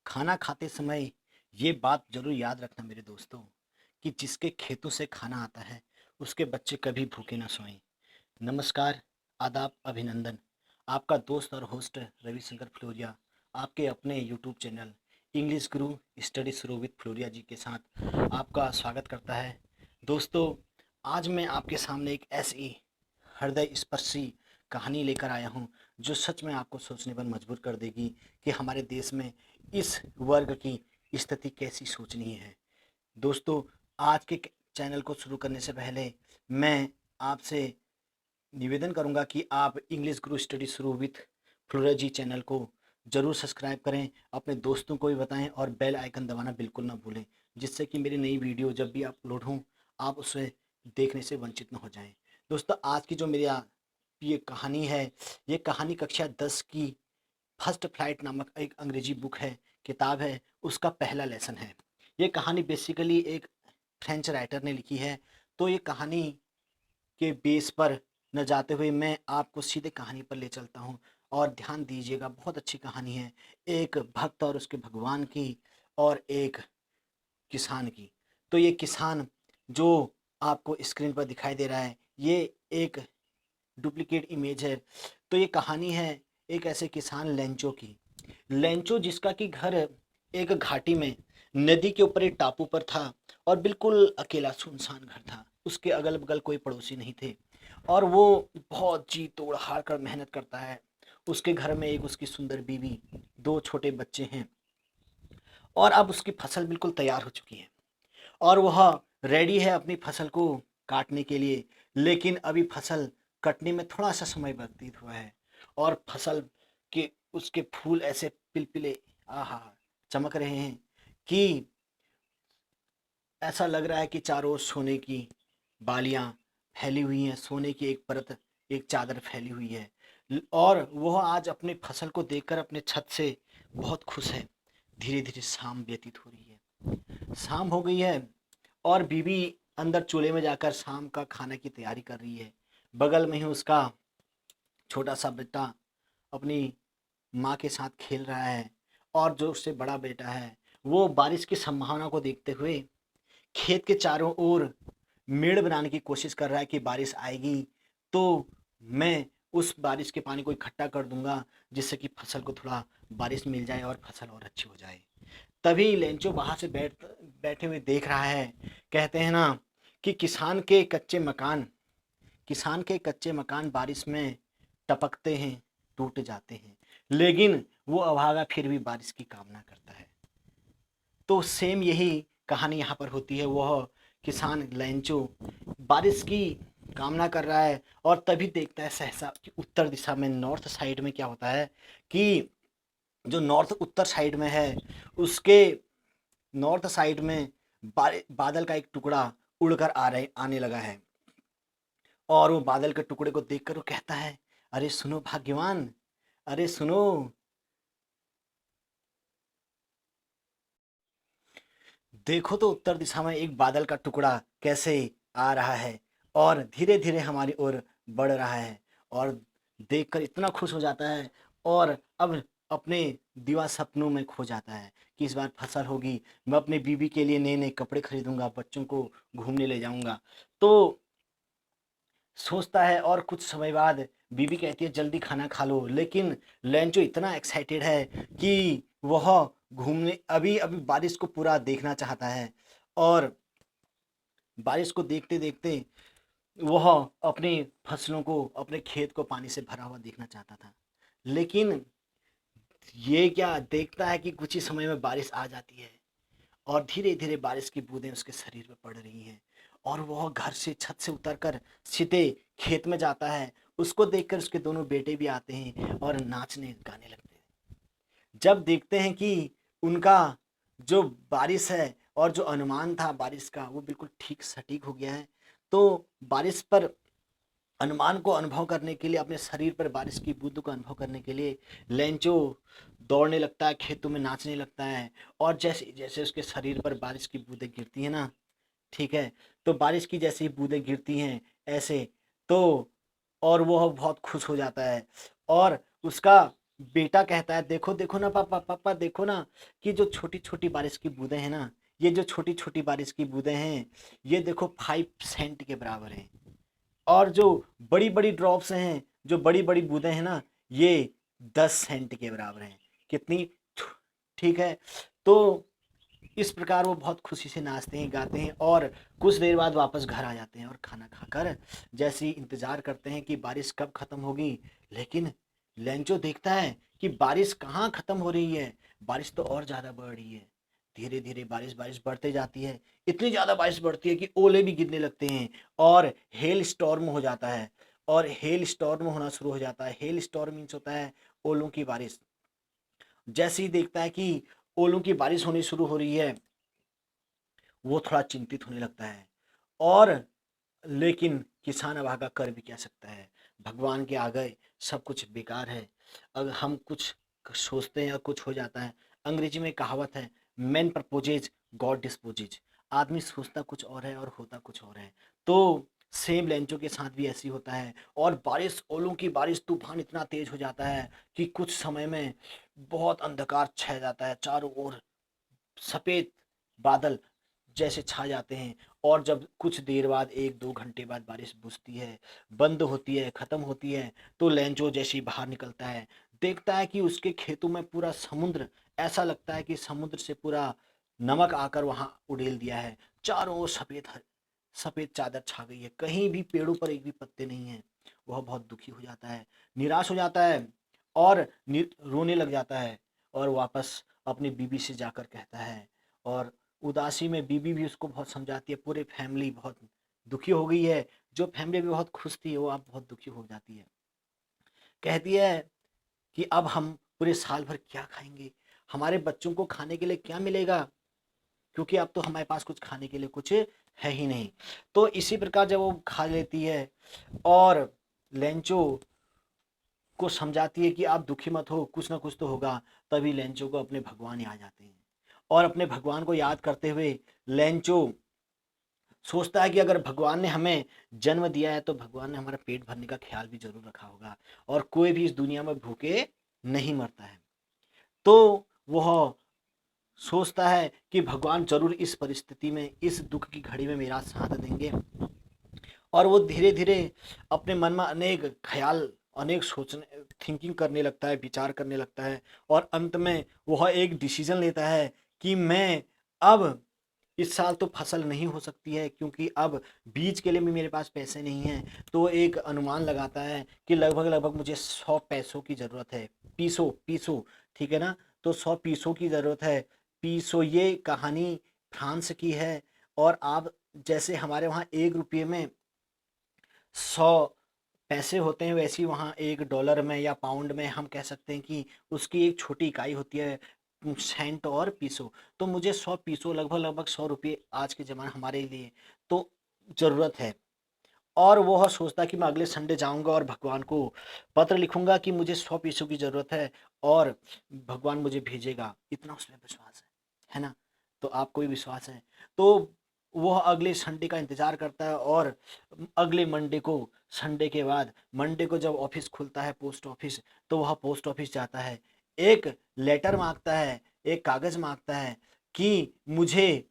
खाना खाते समय ये बात ज़रूर याद रखना मेरे दोस्तों कि जिसके खेतों से खाना आता है उसके बच्चे कभी भूखे ना सोएं। नमस्कार, आदाब, अभिनंदन। आपका दोस्त और होस्ट रविशंकर फ्लोरिया आपके अपने यूट्यूब चैनल इंग्लिश गुरु स्टडी शुरू विद फ्लोरिया जी के साथ आपका स्वागत करता है। दोस्तों, आज मैं आपके सामने एक ऐसी हृदय स्पर्शी कहानी लेकर आया हूँ जो सच में आपको सोचने पर मजबूर कर देगी कि हमारे देश में इस वर्ग की स्थिति कैसी सोचनीय है। दोस्तों, आज के चैनल को शुरू करने से पहले मैं आपसे निवेदन करूंगा कि आप इंग्लिश गुरु स्टडी शुरू विथ फ्लोरिया जी चैनल को ज़रूर सब्सक्राइब करें, अपने दोस्तों को भी बताएं और बेल आइकन दबाना बिल्कुल ना भूलें, जिससे कि मेरी नई वीडियो जब भी अपलोड हों आप उसे देखने से वंचित न हो जाएं। दोस्तों, आज की जो मेरी ये कहानी है, ये कहानी कक्षा 10 की फर्स्ट फ्लाइट नामक एक अंग्रेजी बुक है, किताब है, उसका पहला लेसन है। ये कहानी बेसिकली एक फ्रेंच राइटर ने लिखी है। तो ये कहानी के बेस पर न जाते हुए मैं आपको सीधे कहानी पर ले चलता हूँ और ध्यान दीजिएगा, बहुत अच्छी कहानी है। एक भक्त और उसके भगवान की और एक किसान की। तो ये किसान जो आपको स्क्रीन पर दिखाई दे रहा है, ये एक डुप्लीकेट इमेज है। तो ये कहानी है एक ऐसे किसान लेंचो की। लेंचो जिसका कि घर एक घाटी में नदी के ऊपर एक टापू पर था और बिल्कुल अकेला सुनसान घर था। उसके अगल बगल कोई पड़ोसी नहीं थे और वो बहुत जी तोड़ हार कर मेहनत करता है। उसके घर में एक उसकी सुंदर बीवी, दो छोटे बच्चे हैं और अब उसकी फसल बिल्कुल तैयार हो चुकी है और वह रेडी है अपनी फसल को काटने के लिए। लेकिन अभी फसल कटने में थोड़ा सा समय व्यतीत हुआ है और फसल के उसके फूल ऐसे पिलपिले आहा चमक रहे हैं कि ऐसा लग रहा है कि चारों ओर सोने की बालियां फैली हुई हैं, सोने की एक परत, एक चादर फैली हुई है। और वह आज अपनी फसल को देखकर अपने छत से बहुत खुश है। धीरे धीरे शाम व्यतीत हो रही है, शाम हो गई है और बीवी अंदर चूल्हे में जाकर शाम का खाने की तैयारी कर रही है। बगल में ही उसका छोटा सा बेटा अपनी माँ के साथ खेल रहा है और जो उससे बड़ा बेटा है वो बारिश की संभावना को देखते हुए खेत के चारों ओर मेड़ बनाने की कोशिश कर रहा है कि बारिश आएगी तो मैं उस बारिश के पानी को इकट्ठा कर दूंगा, जिससे कि फसल को थोड़ा बारिश मिल जाए और फसल और अच्छी हो जाए। तभी लेंचो बाहर से बैठे हुए देख रहा है। कहते हैं ना कि किसान के कच्चे मकान बारिश में टपकते हैं, टूट जाते हैं, लेकिन वो अभागा फिर भी बारिश की कामना करता है। तो सेम यही कहानी यहाँ पर होती है। वह किसान लेंचो बारिश की कामना कर रहा है और तभी देखता है सहसा कि उत्तर दिशा में नॉर्थ साइड में क्या होता है कि जो नॉर्थ उत्तर साइड में है उसके नॉर्थ साइड में बादल का एक टुकड़ा उड़कर आने लगा है। और वो बादल के टुकड़े को देखकर वो कहता है, अरे सुनो भाग्यवान, अरे सुनो, देखो तो उत्तर दिशा में एक बादल का टुकड़ा कैसे आ रहा है और धीरे धीरे हमारी ओर बढ़ रहा है। और देखकर इतना खुश हो जाता है और अब अपने दिवा सपनों में खो जाता है कि इस बार फसल होगी, मैं अपनी बीवी के लिए नए नए कपड़े खरीदूंगा, बच्चों को घूमने ले जाऊंगा। तो सोचता है और कुछ समय बाद बीवी कहती है जल्दी खाना खा लो, लेकिन लेंचो इतना एक्साइटेड है कि वह घूमने अभी अभी बारिश को पूरा देखना चाहता है और बारिश को देखते देखते वह अपनी फसलों को, अपने खेत को पानी से भरा हुआ देखना चाहता था। लेकिन ये क्या देखता है कि कुछ ही समय में बारिश आ जाती है और धीरे धीरे बारिश की बूंदें उसके शरीर पर पड़ रही हैं और वह घर से छत से उतरकर सीधे खेत में जाता है। उसको देखकर उसके दोनों बेटे भी आते हैं और नाचने गाने लगते हैं। जब देखते हैं कि उनका जो बारिश है और जो अनुमान था बारिश का वो बिल्कुल ठीक सटीक हो गया है, तो बारिश पर अनुमान को अनुभव करने के लिए, अपने शरीर पर बारिश की बूंदों का अनुभव करने के लिए लेंचो दौड़ने लगता है, खेतों में नाचने लगता है। और जैसे जैसे उसके शरीर पर बारिश की बूंदें गिरती हैं ना, ठीक है, तो बारिश की जैसे ही बूंदें गिरती हैं ऐसे, तो और वो बहुत खुश हो जाता है और उसका बेटा कहता है, देखो देखो ना पापा, पापा देखो ना कि जो छोटी छोटी बारिश की बूंदें हैं ना, ये जो छोटी छोटी बारिश की बूंदें हैं, ये देखो 5 सेंट के बराबर हैं। और जो बड़ी बड़ी ड्रॉप्स हैं, जो बड़ी बड़ी बूंदें हैं ना, ये 10 सेंट के बराबर हैं। कितनी ठीक है। तो इस प्रकार वो बहुत खुशी से नाचते हैं, गाते हैं, और कुछ देर बाद वापस घर आ जाते हैं और खाना खाकर जैसे ही इंतजार करते हैं कि बारिश कब खत्म होगी। लेकिन लेंचो देखता है कि बारिश कहाँ खत्म हो रही है, बारिश तो और ज्यादा बढ़ रही है। धीरे धीरे बारिश बारिश बढ़ते जाती है, इतनी ज्यादा बारिश बढ़ती है कि ओले भी गिरने लगते हैं और हेल स्टॉर्म हो जाता है। और हेल स्टॉर्म होना शुरू हो जाता है। हेल स्टॉर्म मीन्स होता है ओलों की बारिश। जैसे ही देखता है कि ओलों की बारिश होनी शुरू हो रही है, वो थोड़ा चिंतित होने लगता है। और लेकिन किसान अभागा कर भी क्या सकता है, भगवान के आगे सब कुछ बेकार है। अगर हम कुछ सोचते हैं और कुछ हो जाता है। अंग्रेजी में कहावत है, मैन प्रपोजेज गॉड डिस्पोजेज। आदमी सोचता कुछ और है और होता कुछ और है। तो सेम लेंचो के साथ भी ऐसी होता है। और बारिश, ओलों की बारिश, तूफान इतना तेज हो जाता है कि कुछ समय में बहुत अंधकार छा जाता है, चारों ओर सफेद बादल जैसे छा जाते हैं। और जब कुछ देर बाद, 1-2 घंटे बाद बारिश बुझती है, बंद होती है, खत्म होती है, तो लेंचो जैसे ही बाहर निकलता है, देखता है कि उसके खेतों में पूरा समुद्र, ऐसा लगता है कि समुद्र से पूरा नमक आकर वहां उड़ेल दिया है। चारों ओर सफेद सफेद चादर छा गई है, कहीं भी पेड़ों पर एक भी पत्ते नहीं है। वह बहुत दुखी हो जाता है, निराश हो जाता है और रोने लग जाता है। और वापस अपनी बीबी से जाकर कहता है, और उदासी में बीबी भी उसको बहुत समझाती है। पूरी फैमिली बहुत दुखी हो गई है। जो फैमिली भी बहुत खुश थी वो अब बहुत दुखी हो जाती है। कहती है कि अब हम पूरे साल भर क्या खाएंगे, हमारे बच्चों को खाने के लिए क्या मिलेगा, क्योंकि अब तो हमारे पास कुछ खाने के लिए कुछ है ही नहीं। तो इसी प्रकार जब वो खा लेती है और लेंचो को समझाती है कि आप दुखी मत हो, कुछ ना कुछ तो होगा, तभी लेंचो को अपने भगवान याद आते हैं। और अपने भगवान को याद करते हुए लेंचो सोचता है कि अगर भगवान ने हमें जन्म दिया है तो भगवान ने हमारा पेट भरने का ख्याल भी जरूर रखा होगा। और कोई भी इस दुनिया में भूखे नहीं मरता है। तो वह सोचता है कि भगवान जरूर इस परिस्थिति में, इस दुख की घड़ी में मेरा साथ देंगे। और वो धीरे धीरे अपने मन में अनेक ख्याल, अनेक सोचने, थिंकिंग करने लगता है, विचार करने लगता है। और अंत में वह एक डिसीजन लेता है कि मैं अब, इस साल तो फसल नहीं हो सकती है क्योंकि अब बीज के लिए भी मेरे पास पैसे नहीं हैं। तो एक अनुमान लगाता है कि लगभग लगभग मुझे 100 पैसों की ज़रूरत है। पीसो पीसो, ठीक है ना। तो 100 पीसों की ज़रूरत है। पीसो, ये कहानी फ्रांस की है। और आप, जैसे हमारे वहाँ 1 रुपये में 100 पैसे होते हैं, वैसे ही वहाँ 1 डॉलर में या पाउंड में हम कह सकते हैं कि उसकी एक छोटी इकाई होती है, सेंट और पीसो। तो मुझे 100 पीसो, लगभग लगभग 100 रुपये आज के ज़माने हमारे लिए तो ज़रूरत है। और वो सोचता है कि मैं अगले संडे जाऊंगा और भगवान को पत्र लिखूंगा कि मुझे 100 पीसों की ज़रूरत है और भगवान मुझे भेजेगा। इतना उसमें विश्वास है ना। तो आपको भी विश्वास है। तो वह अगले संडे का इंतजार करता है। और अगले मंडे को, संडे के बाद मंडे को जब ऑफिस खुलता है, पोस्ट ऑफिस, तो वह पोस्ट ऑफिस जाता है। एक लेटर मांगता है, एक कागज़ मांगता है कि मुझे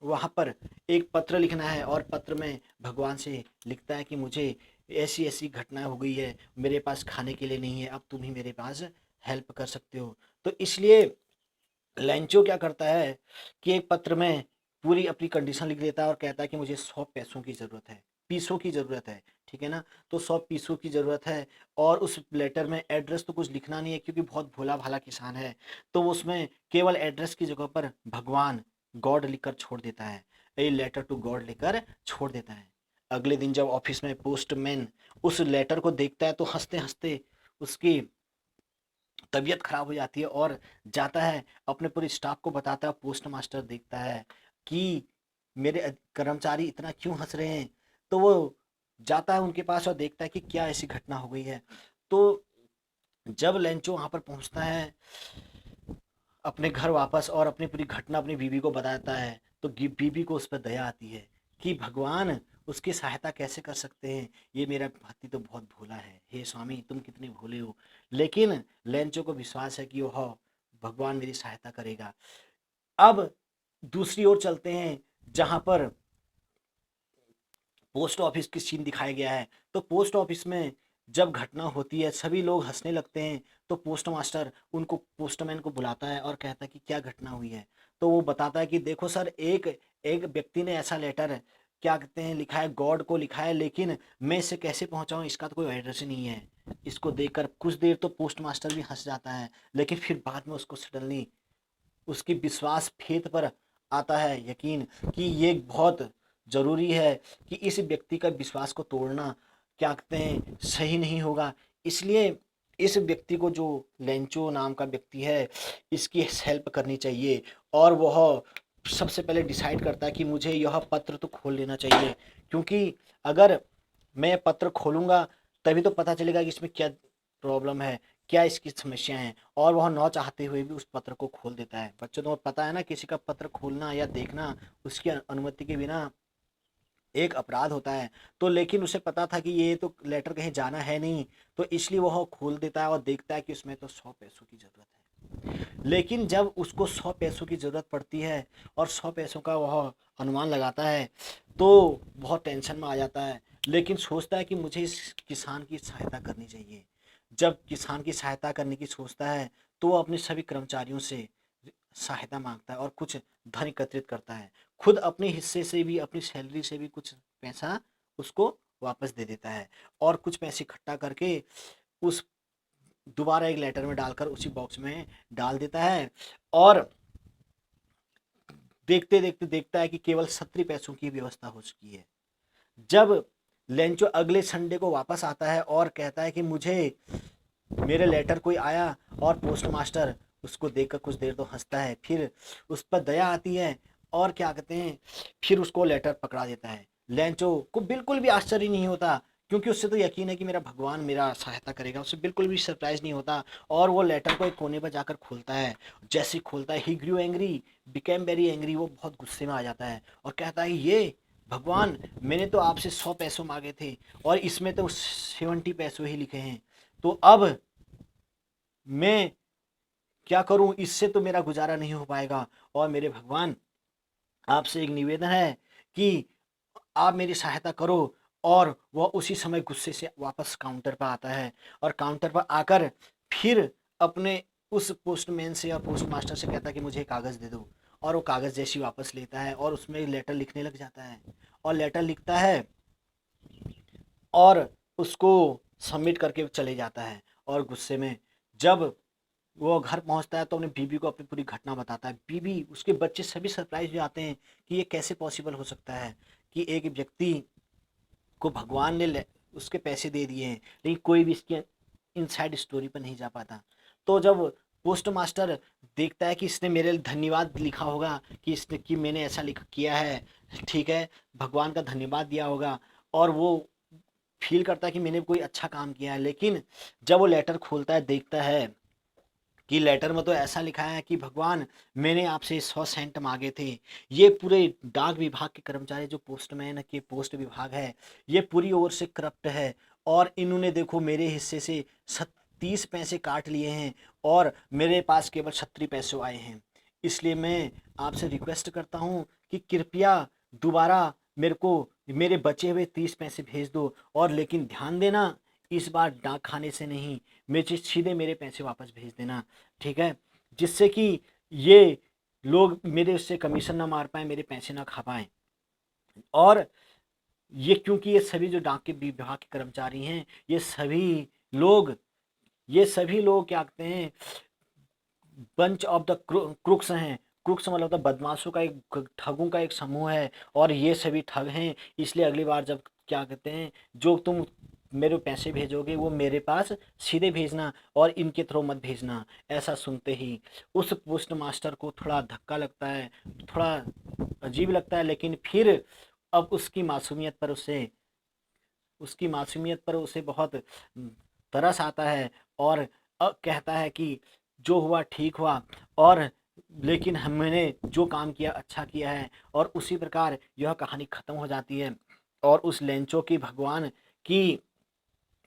वहाँ पर एक पत्र लिखना है। और पत्र में भगवान से लिखता है कि मुझे ऐसी ऐसी घटना हो गई है, मेरे पास खाने के लिए नहीं है, अब तुम ही मेरे पास हेल्प कर सकते हो। तो इसलिए लेंचो क्या करता है कि एक पत्र में पूरी अपनी कंडीशन लिख देता है और कहता है कि मुझे 100 पैसों की ज़रूरत है, पीसों की ज़रूरत है, ठीक है ना। तो 100 पीसों की ज़रूरत है। और उस लेटर में एड्रेस तो कुछ लिखना नहीं है क्योंकि बहुत भोला भाला किसान है। तो उसमें केवल एड्रेस की जगह पर भगवान, गॉड लिखकर छोड़ देता है। ए लेटर टू गॉड लिखकर छोड़ देता है। अगले दिन जब ऑफिस में पोस्टमैन उस लेटर को देखता है तो हंसते हंसते उसकी तबीयत खराब हो जाती है और जाता है, अपने पूरे स्टाफ को बताता है। पोस्ट मास्टर देखता है कि मेरे कर्मचारी इतना क्यों हंस रहे हैं। तो वो जाता है उनके पास और देखता है कि क्या ऐसी घटना हो गई है। तो जब लेंचो वहां पर पहुंचता है अपने घर वापस और अपनी पूरी घटना अपनी बीवी को बताता है, तो बीवी को उस पर दया आती है कि भगवान उसकी सहायता कैसे कर सकते हैं? ये मेरा भक्ति तो बहुत भोला है, हे स्वामी तुम कितने भोले हो। लेकिन लेंचो को विश्वास है कि वह भगवान मेरी सहायता करेगा। अब दूसरी ओर चलते हैं, जहां पर पोस्ट ऑफिस की सीन दिखाया गया है। तो पोस्ट ऑफिस में जब घटना होती है सभी लोग हंसने लगते हैं। तो पोस्ट मास्टर उनको पोस्टमैन को बुलाता है और कहता है कि क्या घटना हुई है। तो वो बताता है कि देखो सर, एक एक व्यक्ति ने ऐसा लेटर क्या कहते हैं लिखा है, गॉड को लिखा है, लेकिन मैं इसे कैसे पहुंचाऊं, इसका तो कोई एड्रेस ही नहीं है। इसको देखकर कुछ देर तो पोस्ट मास्टर भी हंस जाता है, लेकिन फिर बाद में उसको सडनली उसकी विश्वास फेथ पर आता है यकीन, कि ये बहुत ज़रूरी है कि इस व्यक्ति का विश्वास को तोड़ना क्या कहते हैं सही नहीं होगा। इसलिए इस व्यक्ति को, जो लेंचो नाम का व्यक्ति है, इसकी हेल्प करनी चाहिए। और वह सबसे पहले डिसाइड करता है कि मुझे यह पत्र तो खोल लेना चाहिए, क्योंकि अगर मैं पत्र खोलूंगा तभी तो पता चलेगा कि इसमें क्या प्रॉब्लम है, क्या इसकी समस्या है। और वह न चाहते हुए भी उस पत्र को खोल देता है। बच्चों, तो पता है ना, किसी का पत्र खोलना या देखना उसकी अनुमति के बिना एक अपराध होता है। तो लेकिन उसे पता था कि ये तो लेटर कहीं जाना है नहीं, तो इसलिए वह खोल देता है और देखता है कि उसमें तो 100 पैसों की ज़रूरत है। लेकिन जब उसको 100 पैसों की ज़रूरत पड़ती है और 100 पैसों का वह अनुमान लगाता है, तो बहुत टेंशन में आ जाता है। लेकिन सोचता है कि मुझे इस किसान की सहायता करनी चाहिए। जब किसान की सहायता करने की सोचता है, तो वो अपने सभी कर्मचारियों से सहायता मांगता है और कुछ धन एकत्रित करता है। खुद अपने हिस्से से भी, अपनी सैलरी से भी कुछ पैसा उसको वापस दे देता है। और कुछ पैसे इकट्ठा करके उस दोबारा एक लेटर में डालकर उसी बॉक्स में डाल देता है। और देखते देखते देखता है कि केवल 70 पैसों की व्यवस्था हो चुकी है। जब लेंचो अगले संडे को वापस आता है और कहता है कि मुझे मेरे लेटर कोई आया, और पोस्ट मास्टर उसको देखकर कुछ देर तो हंसता है, फिर उस पर दया आती है और क्या कहते हैं फिर उसको लेटर पकड़ा देता है। लेंचो को बिल्कुल भी आश्चर्य नहीं होता, क्योंकि उससे तो यकीन है कि मेरा भगवान मेरा सहायता करेगा। उससे बिल्कुल भी सरप्राइज नहीं होता। और वो लेटर को एक कोने पर जाकर खोलता है। जैसे ही खोलता है, ही ग्रू एंग्री, बिकेम वेरी एंग्री, वो बहुत गुस्से में आ जाता है और कहता है ये भगवान, मैंने तो आपसे 100 पैसों मांगे थे और इसमें तो 70 पैसों ही लिखे हैं। तो अब मैं क्या करूं, इससे तो मेरा गुजारा नहीं हो पाएगा। और मेरे भगवान, आपसे एक निवेदन है कि आप मेरी सहायता करो। और वह उसी समय गुस्से से वापस काउंटर पर आता है और काउंटर पर आकर फिर अपने उस पोस्टमैन से और पोस्ट मास्टर से कहता है कि मुझे कागज़ दे दो। और वो कागज़ जैसी वापस लेता है और उसमें लेटर लिखने लग जाता है और लेटर लिखता है और उसको सबमिट करके चले जाता है। और गुस्से में जब वो घर पहुंचता है तो अपनी बीवी को अपनी पूरी घटना बताता है। बीवी, उसके बच्चे सभी सरप्राइज हो जाते हैं कि ये कैसे पॉसिबल हो सकता है कि एक व्यक्ति को भगवान ने उसके पैसे दे दिए हैं, लेकिन कोई भी इसकी इनसाइड स्टोरी पर नहीं जा पाता। तो जब पोस्ट मास्टर देखता है कि इसने मेरे लिए धन्यवाद लिखा होगा, कि इसने कि मैंने ऐसा लिख किया है, ठीक है, भगवान का धन्यवाद दिया होगा, और वो फील करता है कि मैंने कोई अच्छा काम किया है। लेकिन जब वो लेटर खोलता है, देखता है कि लेटर में तो ऐसा लिखा है कि भगवान, मैंने आपसे 100 सेंट मांगे थे। ये पूरे डाक विभाग के कर्मचारी, जो पोस्टमैन के पोस्ट विभाग है, ये पूरी ओर से करप्ट है। और इन्होंने देखो मेरे हिस्से से 30 पैसे काट लिए हैं और मेरे पास केवल 36 पैसे आए हैं। इसलिए मैं आपसे रिक्वेस्ट करता हूँ कि कृपया दोबारा मेरे को मेरे बचे हुए 30 पैसे भेज दो। और लेकिन ध्यान देना, इस बार डाक खाने से नहीं, मुझे सीधे मेरे पैसे वापस भेज देना, ठीक है, जिससे कि ये लोग मेरे उससे कमीशन ना मार पाए, मेरे पैसे ना खा पाए। और ये क्योंकि ये सभी जो डाक के विभाग के कर्मचारी हैं, लोग ये सभी लोग क्या कहते हैं, बंच ऑफ द क्रुक्स हैं। क्रुक्स मतलब बदमाशों का एक, ठगों का एक समूह है। और ये सभी ठग हैं। इसलिए अगली बार जब क्या कहते हैं, जो तुम मेरे पैसे भेजोगे वो मेरे पास सीधे भेजना और इनके थ्रू मत भेजना। ऐसा सुनते ही उस पोस्ट मास्टर को थोड़ा धक्का लगता है, थोड़ा अजीब लगता है। लेकिन फिर अब उसकी मासूमियत पर उसे बहुत तरस आता है और कहता है कि जो हुआ ठीक हुआ, और लेकिन हमने जो काम किया अच्छा किया है। और उसी प्रकार यह कहानी ख़त्म हो जाती है। और उस लेंचो की भगवान की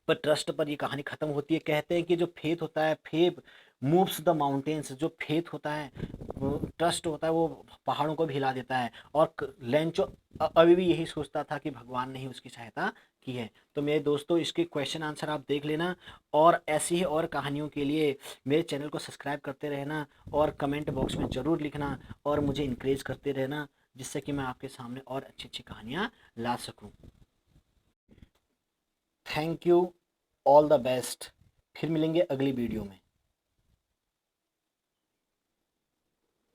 पर ट्रस्ट पर ये कहानी खत्म होती है। कहते हैं कि जो फेथ होता है, फेथ मूव्स द माउंटेन्स, जो फेथ होता है, वो ट्रस्ट होता है, वो पहाड़ों को भी हिला देता है। और लेंचो अभी भी यही सोचता था कि भगवान ने ही उसकी सहायता की है। तो मेरे दोस्तों, इसके क्वेश्चन आंसर आप देख लेना, और ऐसी ही और कहानियों के लिए मेरे चैनल को सब्सक्राइब करते रहना, और कमेंट बॉक्स में ज़रूर लिखना, और मुझे इंकरेज करते रहना, जिससे कि मैं आपके सामने और अच्छी अच्छी कहानियाँ ला सकूँ। Thank you, all the best. फिर मिलेंगे अगली वीडियो में।